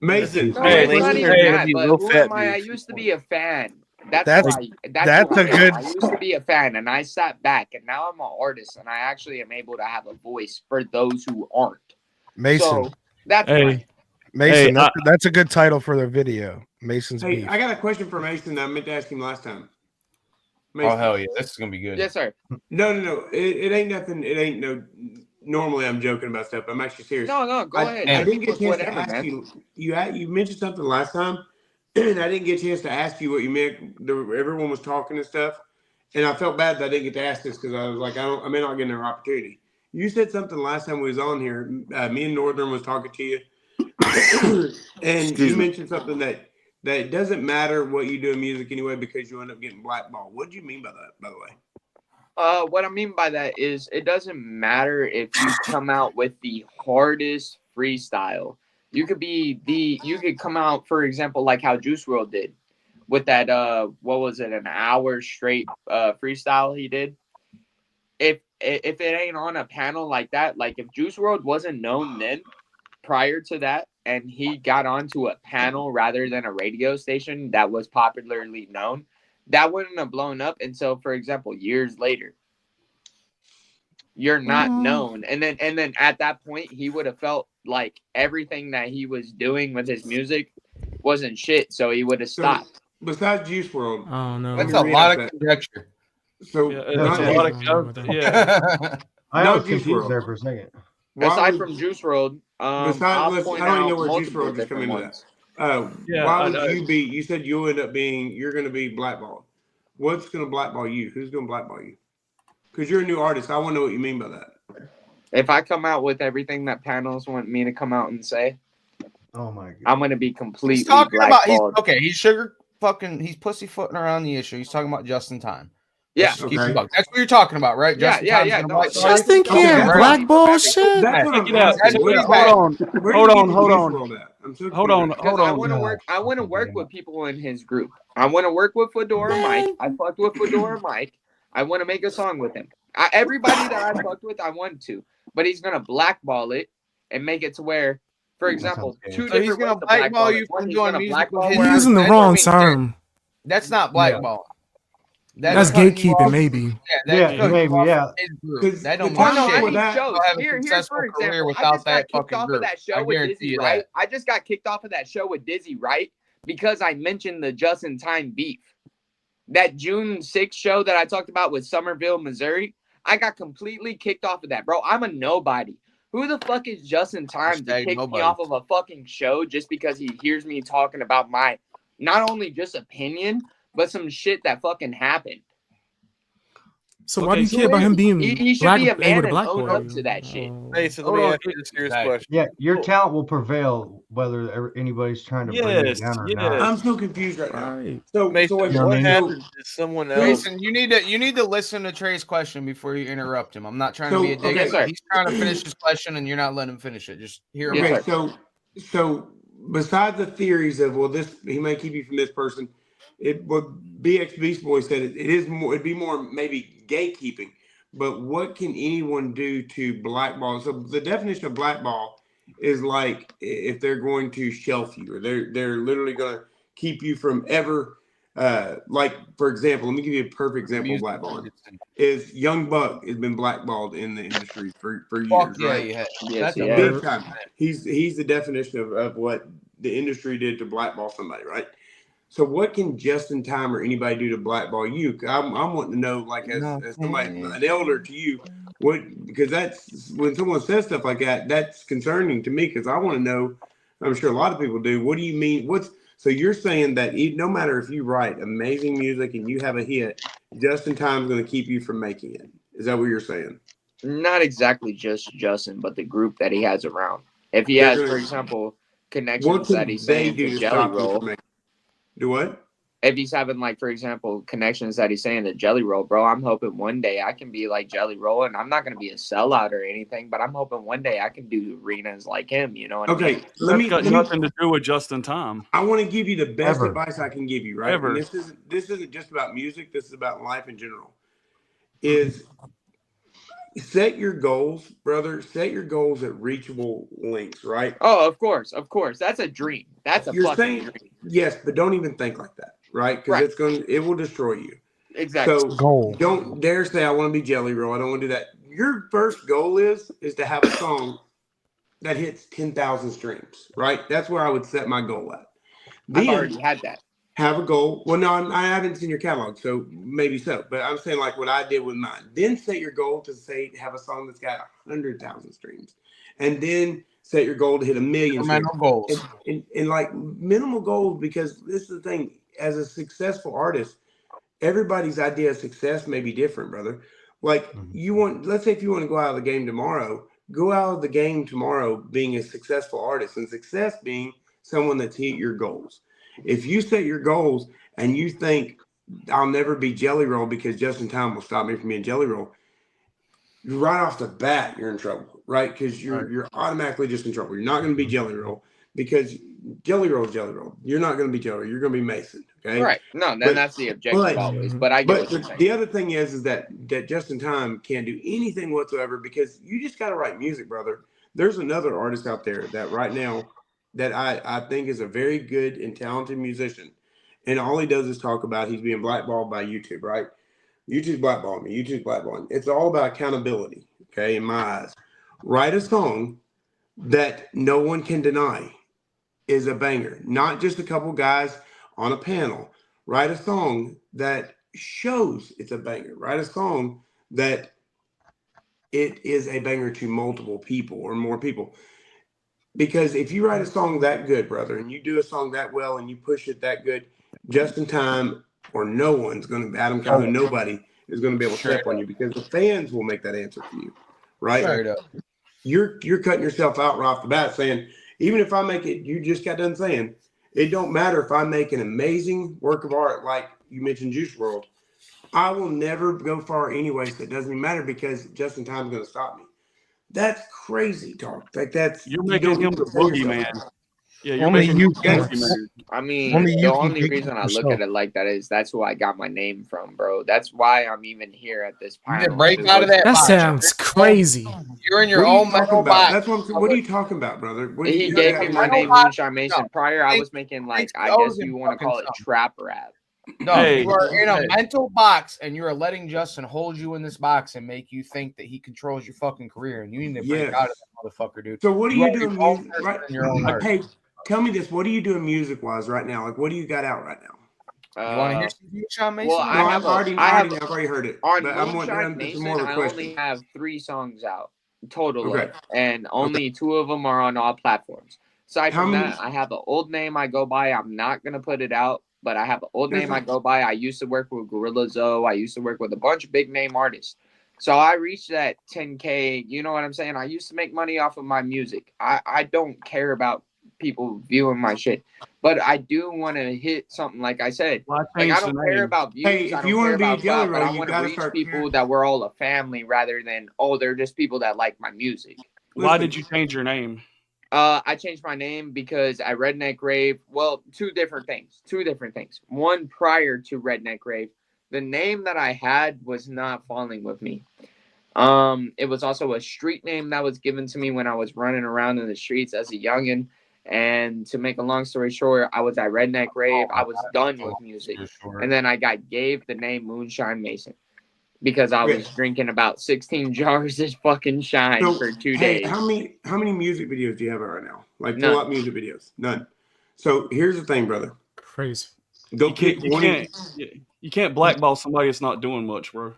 Mason. No, it's not even that. But who am I? I used to be a fan. That's who I am. I used to be a fan, and I sat back, and now I'm an artist, and I actually am able to have a voice for those who aren't. Mason. So that's why. Mason, that's a good title for their video. Mason's beef. I got a question for Mason that I meant to ask him last time. Mason. Oh hell yeah, this is gonna be good. Yes, sir. No. It ain't nothing. It ain't no. Normally, I'm joking about stuff. I'm actually serious. No, go ahead. I didn't get a chance to ask you. You mentioned something last time, and I didn't get a chance to ask you what you meant. Everyone was talking and stuff, and I felt bad that I didn't get to ask this because I was like, I may not get another opportunity. You said something last time we was on here. Me and Northern was talking to you, and you mentioned something that it doesn't matter what you do in music anyway because you end up getting blackballed. What do you mean by that, by the way? What I mean by that is it doesn't matter if you come out with the hardest freestyle. You could come out, for example, like how Juice WRLD did with that what was it, an hour straight freestyle he did. If it ain't on a panel like that, like if Juice WRLD wasn't known then prior to that and he got onto a panel rather than a radio station that was popularly known, that wouldn't have blown up until, for example, years later. You're not known. And then at that point he would have felt like everything that he was doing with his music wasn't shit, so he would have stopped. Besides Juice WRLD. Oh no. That's a lot of conjecture. So that's a lot of I was confused there for a second. Aside from Juice WRLD, I don't even know where Juice WRLD is coming into that. Why would you said you're going to be blackballed. What's going to blackball you? Who's going to blackball you? Because you're a new artist. I want to know what you mean by that. If I come out with everything that panels want me to come out and say, oh my god, I'm going to be completely he's talking blackballed. About, he's pussyfooting around the issue. He's talking about just in time. Yeah, that's what you're talking about, right? Yeah. No, Justin can't blackball shit. Hold on. I want to work with people in his group. I want to work with Fedora Mike. I fucked with Fedora Mike. I want to make a song with him. Everybody that I fucked with, I want to, but he's gonna blackball it and make it to where, for example, two different he's gonna ways to blackball you from doing music. You're using the wrong term. That's not blackball. That's gatekeeping, maybe. That don't mean Here's for example, without that fucking group. I guarantee you that. I just got kicked off of that show with Dizzy Wright because I mentioned the Just in Time beef. That June 6th show that I talked about with Somerville, Missouri, I got completely kicked off of that, bro. I'm a nobody. Who the fuck is Just in Time to kick me off of a fucking show just because he hears me talking about my not only just opinion, but some shit that fucking happened? So why do you care about him being he should be a man and own up to that shit. Hey, so let me ask you a serious question. Yeah, your talent will prevail whether anybody's trying to bring it down or not. I'm so confused right now. So Mason, what happens if someone else? Mason, you need to listen to Trey's question before you interrupt him. I'm not trying to be a dick. He's trying to finish his question and you're not letting him finish it. Just hear him. Okay, so besides the theories of he may keep you from this person. What BX Beast Boy said it'd be more maybe gatekeeping, but what can anyone do to blackball? So the definition of blackball is like if they're going to shelf you or they're literally going to keep you from ever like, for example, let me give you a perfect example of blackballing. Is Young Buck has been blackballed in the industry for years, right? Yes, big time. He's the definition of what the industry did to blackball somebody, right? So what can Just in Time or anybody do to blackball you? I'm wanting to know, like, as somebody, an elder to you, because that's when someone says stuff like that, that's concerning to me because I want to know. I'm sure a lot of people do. What do you mean? So you're saying that no matter if you write amazing music and you have a hit, Just in Time is going to keep you from making it? Is that what you're saying? Not exactly just Justin, but the group that he has around. If he has, for example, connections that he's saying to Jelly Roll. Do what? If he's having, like, for example, connections that he's saying to Jelly Roll, bro, I'm hoping one day I can be like Jelly Roll, and I'm not going to be a sellout or anything, but I'm hoping one day I can do arenas like him, you know what I mean? That's got nothing to do with Just in Time. I want to give you the best advice I can give you, right? Ever. And this isn't just about music. This is about life in general. Is set your goals, brother. Set your goals at reachable lengths, right? Oh, of course. That's a dream. That's a You're fucking saying dream. yes, but don't even think like that, right? Because it will destroy you. Exactly. So Goal. don't dare say I want to be Jelly Roll. I don't want to do that. Your first goal is to have a song that hits 10,000 streams, right? That's where I would set my goal at. I've Then already had that. have a goal. Well, no, I haven't seen your catalog, so maybe so. But I'm saying like what I did with mine. Then set your goal to say have a song that's got 100,000 streams, and then set your goal to hit 1,000,000 streams. Incremental goals. And like minimal goals, because this is the thing. As a successful artist, everybody's idea of success may be different, brother. Like let's say if you want to go out of the game tomorrow, go out of the game tomorrow being a successful artist, and success being someone that's hit your goals. If you set your goals and you think I'll never be Jelly Roll because Just in Time will stop me from being Jelly Roll, right off the bat you're in trouble, right? Because you're automatically just in trouble. You're not going to be Jelly Roll because Jelly Roll is Jelly Roll. You're not going to be Jelly Roll. You're going to be Mason. Okay, right? No, then that's the objective always. But I get what you're saying. The other thing is that Just in Time can't do anything whatsoever because you just got to write music, brother. There's another artist out there that right now that I think is a very good and talented musician, and all he does is talk about he's being blackballed by YouTube, right? YouTube's blackballing me. YouTube's blackballing. It's all about accountability, okay? In my eyes, write a song that no one can deny is a banger, not just a couple guys on a panel. Write a song that shows it's a banger. Write a song that it is a banger to multiple people or more people. Because if you write a song that good, brother, and you do a song that well and you push it that good, Just in Time or no one's going to, Adam Calhoun, nobody is going to be able to step on you because the fans will make that answer for you, right? You're cutting yourself out right off the bat saying, even if I make it, you just got done saying, it don't matter if I make an amazing work of art like you mentioned Juice WRLD, I will never go far anyway, so it doesn't even matter because Just in Time is going to stop me. That's crazy talk. Like you're making him the boogeyman. Yeah, you're Only making you him the boogeyman. I mean, Only the you only can reason I look yourself. at it like that is that's who I got my name from, bro. That's why I'm even here at this panel. Break out of that That box. sounds crazy. You're in your What are you own talking mental about? box. That's what I'm saying. What are you talking about, brother? He gave me my name, Moonshine Mason. Prior, I was making like I guess you want to call it trap rap. No, you are in a mental box, and you are letting Justin hold you in this box and make you think that he controls your fucking career, and you need to break out of that motherfucker, dude. So what are you doing music right in your own heart. Hey, tell me this. What are you doing music-wise right now? Like, what do you got out right now? You want to hear some Moonshine Mason? Well, I've already heard it. On but Moonshine Mason, I only have 3 songs out total, and only 2 of them are on all platforms. Aside from that, I have an old name I go by. I'm not gonna put it out, but I have an old name I go by. I used to work with Gorilla Zoe. I used to work with a bunch of big name artists. So I reached that 10K. You know what I'm saying? I used to make money off of my music. I don't care about people viewing my shit, but I do want to hit something like I said. Like I don't care about views. Hey, if you want to be a Jelly Roll, but I want to reach people that we're all a family rather than they're just people that like my music. Why did you change your name? I changed my name because at Redneck Rave, well, 2 different things. One, prior to Redneck Rave, the name that I had was not falling with me. It was also a street name that was given to me when I was running around in the streets as a youngin'. And to make a long story short, I was at Redneck Rave. I was done with music. And then I gave the name Moonshine Mason because I was drinking about 16 jars of fucking shine for 2 days. How many music videos do you have right now? Like full out music videos? None. So here's the thing, brother. Crazy. You can't blackball somebody that's not doing much, bro.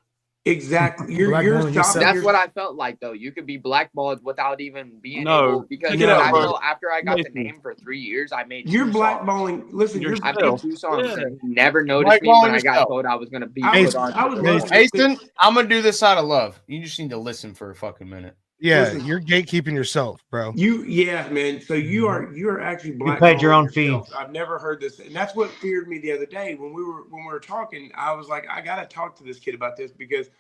Exactly. You're That's what I felt like, though. You could be blackballed without even being able. Because I felt after I got the name for 3 years, I made. You're blackballing. Listen, I made 2 songs. Yeah. And never noticed me when I got told I was going to be put on. Mason, I'm going to do this out of love. You just need to listen for a fucking minute. Yeah, you're gatekeeping yourself, bro. Man. So you are actually blackballing. You paid your own fee. I've never heard this, and that's what feared me the other day when we were talking. I was like, I gotta talk to this kid about this because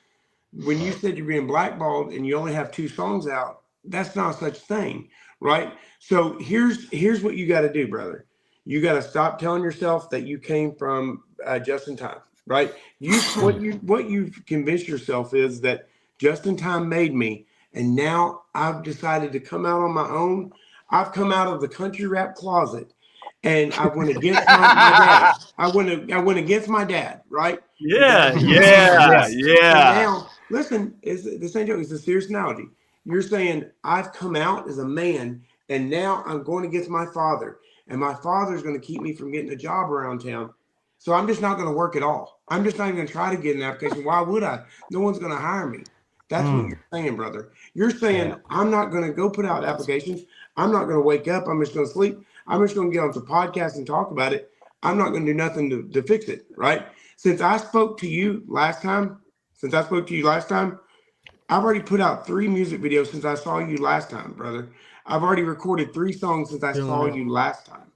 when you said you're being blackballed and you only have 2 songs out, that's not such thing, right? So here's what you got to do, brother. You got to stop telling yourself that you came from Just in Time, right? What you've convinced yourself is that Just in Time made me, and now I've decided to come out on my own. I've come out of the country rap closet, and I went against my dad. I went against my dad, right? Yeah, Yeah. And now, listen, this ain't joke. It's a serious analogy. You're saying I've come out as a man, and now I'm going against my father, and my father's going to keep me from getting a job around town. So I'm just not going to work at all. I'm just not even going to try to get an application. Why would I? No one's going to hire me. That's what you're saying, brother. You're saying I'm not going to go put out applications. I'm not going to wake up. I'm just going to sleep. I'm just going to get on some podcasts and talk about it. I'm not going to do nothing to fix it, right? Since I spoke to you last time, I've already put out 3 music videos since I saw you last time, brother. I've already recorded 3 songs since I saw you last time.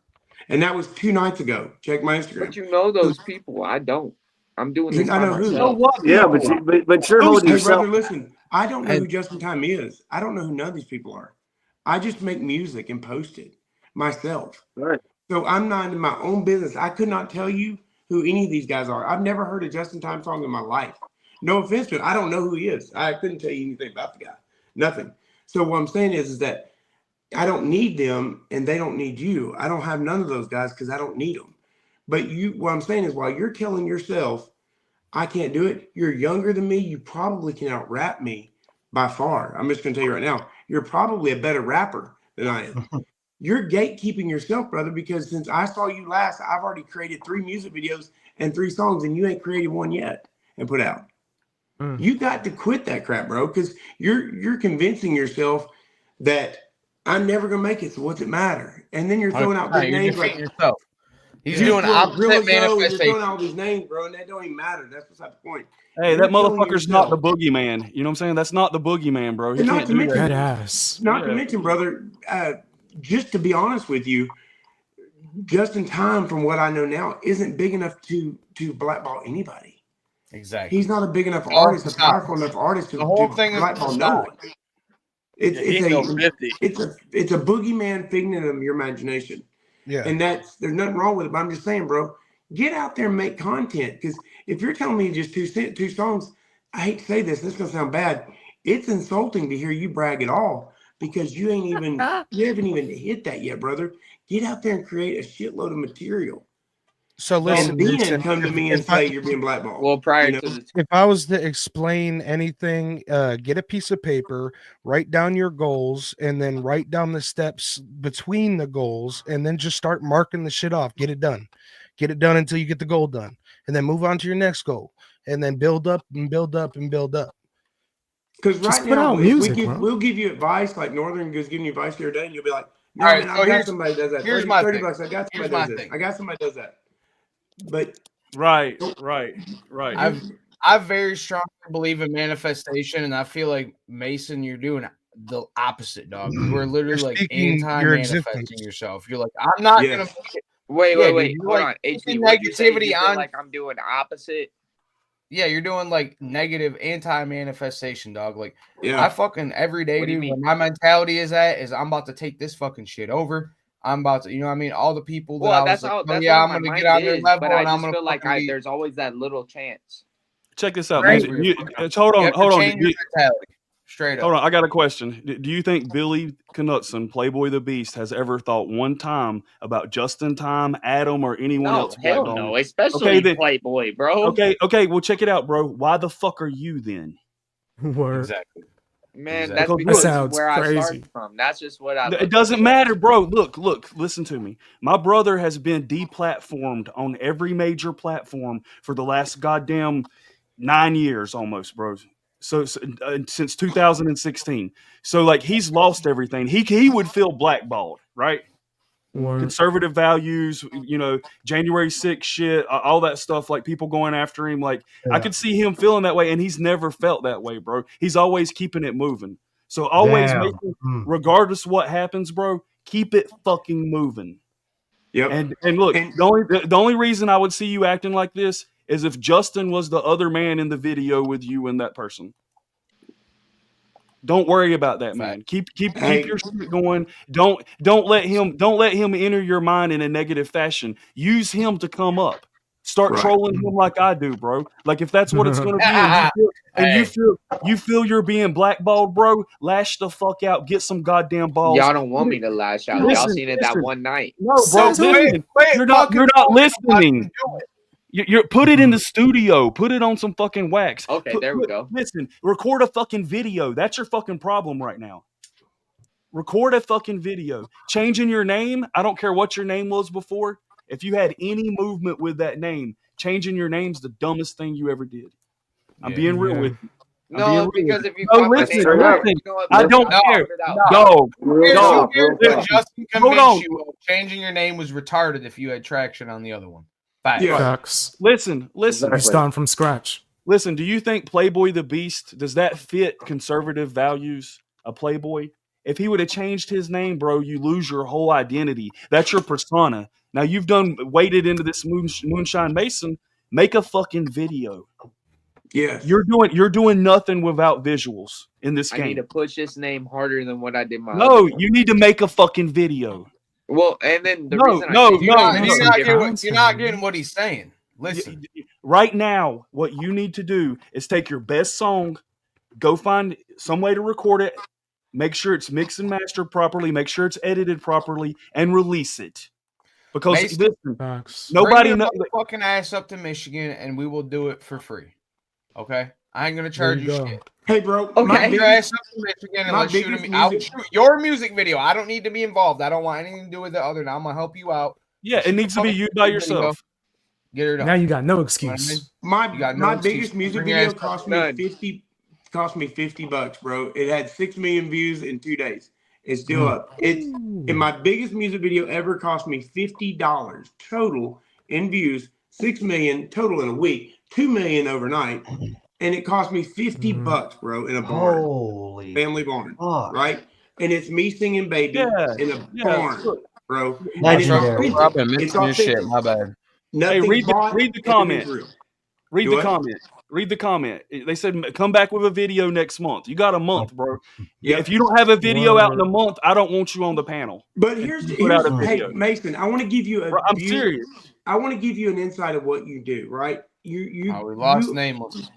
And that was 2 nights ago. Check my Instagram. But you know those people. I don't. I'm doing this by myself. You know what? Yeah, but you're holding Hey, yourself. brother, listen. I don't know who Just Time is. I don't know who none of these people are. I just make music and post it myself. Right. So I'm not in my own business. I could not tell you who any of these guys are. I've never heard a Just in Time song in my life. No offense to it. I don't know who he is. I couldn't tell you anything about the guy. Nothing. So what I'm saying is that I don't need them and they don't need you. I don't have none of those guys because I don't need them. But what I'm saying is while you're telling yourself, I can't do it, you're younger than me. You probably can out rap me by far. I'm just going to tell you right now, you're probably a better rapper than I am. You're gatekeeping yourself, brother, because since I saw you last, I've already created 3 music videos and 3 songs, and you ain't created one yet and put out. You got to quit that crap, bro, because you're convincing yourself that I'm never gonna make it. So what's it matter? And then you're throwing out big names like yourself. He's doing opposite manifestation. You're throwing out all these names, bro, and that don't even matter. That's beside the point. Hey, that motherfucker's not the boogeyman. You know what I'm saying? That's not the boogeyman, bro. He can't do that. Ass. Not to mention, brother, just to be honest with you, Just in Time, from what I know now, isn't big enough to blackball anybody. Exactly. He's not a big enough artist, a powerful enough artist to blackball no one. It's a boogeyman figment of your imagination. Yeah. And there's nothing wrong with it. But I'm just saying, bro, get out there and make content. Because if you're telling me just two songs, I hate to say this is gonna sound bad. It's insulting to hear you brag at all because you haven't even hit that yet, brother. Get out there and create a shitload of material. So listen, and then come to me and say you're being blackballed. Well, if I was to explain anything, get a piece of paper, write down your goals, and then write down the steps between the goals, and then just start marking the shit off. Get it done until you get the goal done, and then move on to your next goal, and then build up and build up and build up. Because right now, we'll give you advice, like Northern was giving you advice the other day, and you'll be like, "No, right, man, so I got somebody that does that. Here's 30 bucks. I got somebody that does this. I got somebody that does that." But right. I very strongly believe in manifestation, and I feel like Mason, you're doing the opposite, dog. You are literally like anti-manifesting yourself. You're like, I'm not gonna. Wait. Hold on. Negativity on. Like I'm doing the opposite. Yeah, you're doing like negative anti-manifestation, dog. Like I fucking every day, dude. Where my mentality is I'm about to take this fucking shit over. I'm about to, you know what I mean? All the people that I'm gonna get on their level, but I just feel like there's always that little chance. Check this out. Hold on. Straight up. Hold on, I got a question. Do you think Billy Knutson, Playboy the Beast, has ever thought one time about Just in Time, Adam, or anyone else? Hell no, especially Playboy, bro. Okay, well, check it out, bro. Why the fuck are you then? Exactly. Man, that's because where I started from. That's just what I. It doesn't matter, bro. Look. Listen to me. My brother has been deplatformed on every major platform for the last goddamn 9 years, almost, bro. So since 2016. So like he's lost everything. He would feel blackballed, right? Conservative values, January 6th shit, all that stuff, like people going after him. Like I could see him feeling that way, and he's never felt that way, bro. He's always keeping it moving. So always regardless of what happens, bro, keep it fucking moving. Yep. And look, the only reason I would see you acting like this is if Justin was the other man in the video with you and that person. Don't worry about that, man. Keep your shit going. Don't let him enter your mind in a negative fashion. Use him to come up. Start trolling him like I do, bro. Like if that's what it's going to be, you feel you're being blackballed, bro. Lash the fuck out. Get some goddamn balls. Y'all don't want me to lash out. Y'all seen it that one night. No, bro. Listen, you're not listening. You put it in the studio. Put it on some fucking wax. Okay, there we go. Listen, record a fucking video. That's your fucking problem right now. Record a fucking video. Changing your name. I don't care what your name was before. If you had any movement with that name, changing your name's the dumbest thing you ever did. I'm being real with you. No, because if you listen, I don't care. Dog. Justin convinced you changing your name was retarded if you had traction on the other one. Facts. Listen. You start from scratch. Listen, do you think Playboy the Beast, does that fit conservative values? A Playboy? If he would have changed his name, bro, you lose your whole identity. That's your persona. Now you've waded into this Moonshine Mason. Make a fucking video. Yeah, you're doing nothing without visuals in this game. I need to push this name harder than what I did my. No, you need to make a fucking video. Well, and then the you're not getting what he's saying. Listen, right now, what you need to do is take your best song, go find some way to record it, make sure it's mixed and mastered properly, make sure it's edited properly, and release it. Because listen, nobody knows. Fucking ass up to Michigan, and we will do it for free. Okay, I ain't gonna charge you shit. Hey, bro. Okay, your ass up to Michigan, and let's shoot I'll shoot your music video. I don't need to be involved. I don't want anything to do with the other. Now I'm gonna help you out. Yeah, it needs to be you by yourself. Get her done. Now you got no excuse. My biggest music video cost me $50, bro. It had 6 million views in 2 days. It's still up. And my biggest music video ever cost me $50 total in views, 6 million total in a week, 2 million overnight, and it cost me $50, bro, in a barn, family barn, right? And it's me singing "Baby" in a barn, bro. I've been missing your shit. My bad. Hey, read the comment. Read the comment. Read the comment. They said come back with a video next month. You got a month, bro. Yeah. If you don't have a video out in a month, I don't want you on the panel. But here's hey Mason, I want to give you I'm serious. I want to give you an insight of what you do, right? We lost nameless.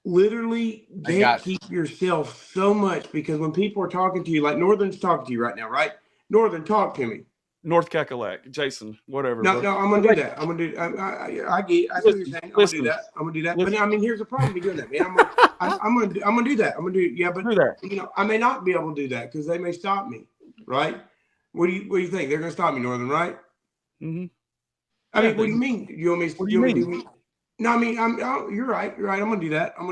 Literally gatekeep yourself so much because when people are talking to you, like Northern's talking to you right now, right? Northern, talk to me. North Cackalack, Jason, whatever. No, I'm gonna do that. I'm gonna do. I see what you're saying. I'm gonna do that. I'm gonna do that. But I mean, here's the problem with doing that, man. I'm gonna do that. I'm gonna do. Yeah, but you know, I may not be able to do that because they may stop me, right? What do you think? They're gonna stop me, Northern, right? Mm-hmm. I mean, what do you mean? You want me? What do you mean? No, I mean, you're right. You're right. I'm gonna do that. I'm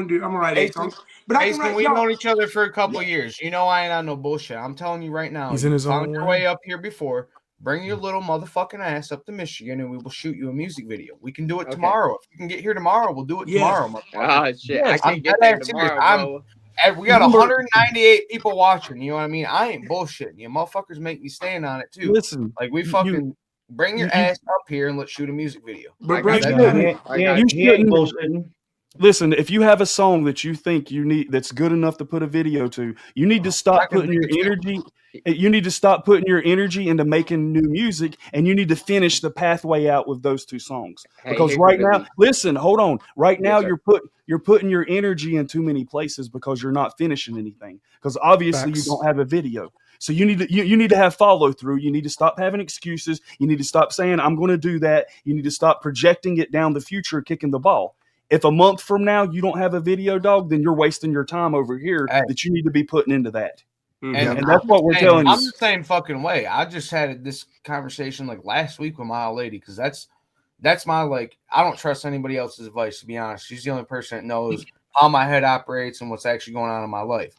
gonna write 8 songs. But we've known each other for a couple of years. You know, I ain't on no bullshit. I'm telling you right now. He's in his own way up here before. Bring your little motherfucking ass up to Michigan, and we will shoot you a music video. We can do it tomorrow. If you can get here tomorrow, we'll do it tomorrow. Oh shit! Yes, I can't get there tomorrow, bro. We got 198 people watching. You know what I mean? I ain't bullshitting. You motherfuckers make me stand on it too. Listen, like we fucking. Bring your ass up here and let's shoot a music video. Listen, if you have a song that you think you need that's good enough to put a video to, you need to stop putting your energy. You need to stop putting your energy into making new music, and you need to finish the pathway out with those 2 songs. Because right now, listen, hold on. Right now, you're putting your energy in too many places because you're not finishing anything. Because obviously you don't have a video. So you need to have follow through. You need to stop having excuses. You need to stop saying I'm going to do that. You need to stop projecting it down the future, kicking the ball. If a month from now you don't have a video, dog, then you're wasting your time over here that you need to be putting into that. And that's what we're telling you. I'm the same fucking way. I just had this conversation like last week with my old lady because that's my I don't trust anybody else's advice, to be honest. She's the only person that knows how my head operates and what's actually going on in my life.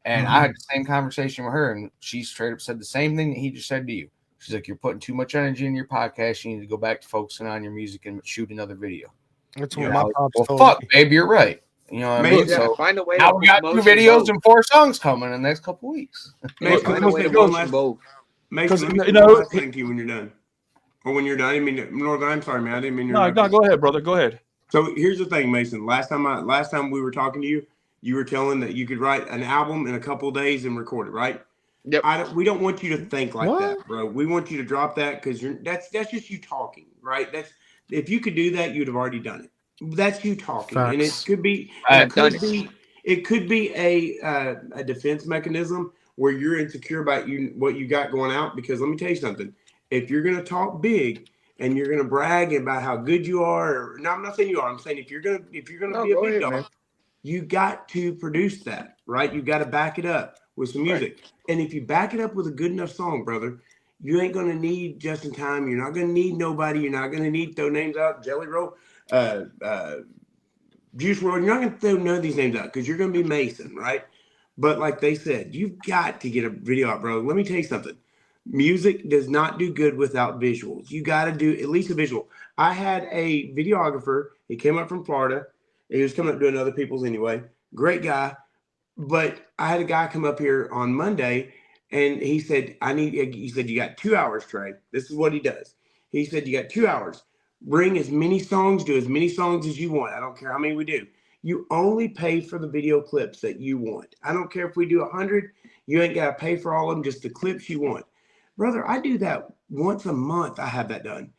And I had the same conversation with her, and she straight up said the same thing that he just said to you. She's like, you're putting too much energy in your podcast. You need to go back to focusing on your music and shoot another video. That's what my pops told me. Fuck, babe, you're right. You know what I mean? So find a way now we got 2 videos and 4 songs coming in the next couple weeks. Find a way to one last both. Mason, let me say one last thing to you when you're done. Or when you're done. I didn't mean Northern, I'm sorry, man. I didn't mean No, go ahead, brother. Go ahead. So here's the thing, Mason. Last time we were talking to you, you were telling that you could write an album in a couple of days and record it, right? Yep. We don't want you to think like that, bro. We want you to drop that because that's just you talking, right? If you could do that, you'd have already done it. That's you talking, and it Facts. could be it could be a defense mechanism where you're insecure about what you got going out. Because let me tell you something: if you're going to talk big and you're going to brag about how good you are, no, I'm not saying you are. I'm saying if you're going to be a big dog, you got to produce that, right? You got to back it up with some music, right. And if you back it up with a good enough song, brother, you ain't going to need Just in Time. You're not going to need nobody. You're not going to need throw names out, Jelly Roll, Juice WRLD. You're not going to throw none of these names out because you're going to be Mason, right? But like they said, you've got to get a video out, bro. Let me tell you something. Music does not do good without visuals. You got to do at least a visual. I had a videographer. He came up from Florida. He was coming up doing other people's anyway. Great guy. But I had a guy come up here on Monday, and he said, he said, you got 2 hours, Trey. This is what he does. He said, you got 2 hours. Bring as many songs, do as many songs as you want. I don't care how many we do. You only pay for the video clips that you want. I don't care if we do 100. You ain't got to pay for all of them, just the clips you want. Brother, I do that once a month. I have that done.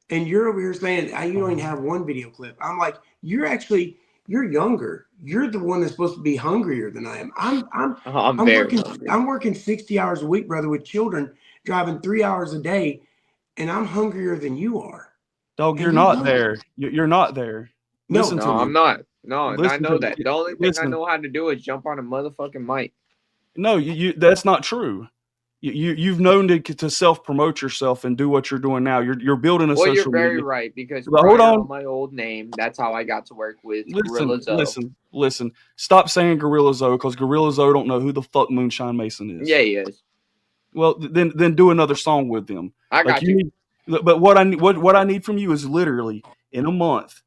And you're over here saying, you don't even have one video clip. I'm like, you're younger. You're the one that's supposed to be hungrier than I am. I'm working 60 hours a week, brother, with children, driving 3 hours a day, and I'm hungrier than you are. Dog, you're not there. You're not there. Listen to me. I'm not. No, and I know that. The only thing I know how to do is jump on a motherfucking mic. No, that's not true. You've known to self-promote yourself and do what you're doing now. You're building a social media. Well, you're very right, because hold on, my old name, that's how I got to work with Gorilla Zoe. Listen. Stop saying Gorilla Zoe, because Gorilla Zoe don't know who the fuck Moonshine Mason is. Yeah, he is. Well, then do another song with them. I got you. But what I need from you is literally in a month,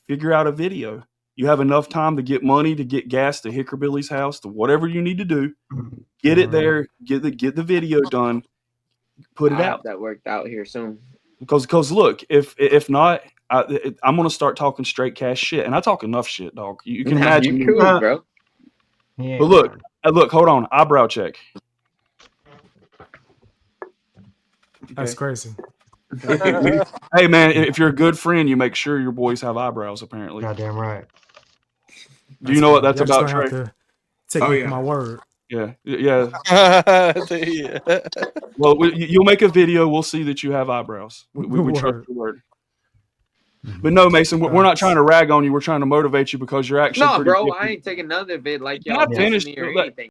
figure out a video. You have enough time to get money, to get gas to Hickorbilly's house, to whatever you need to do. Get it there. Get the video done. Put it out. Have that worked out here soon. Because look, if not, I'm gonna start talking straight cash shit, and I talk enough shit, dog. You can imagine. You cool, bro. But look, hold on. Eyebrow check. That's crazy. Hey man, if you're a good friend, you make sure your boys have eyebrows. Apparently, goddamn right. Do you know what that's about, Trey? Take me for my word. Yeah. Well, you'll make a video. We'll see that you have eyebrows. We trust your word. But no, Mason, we're not trying to rag on you. We're trying to motivate you because you're actually no, bro. I ain't taking none of it like y'all. Finished. Or anything.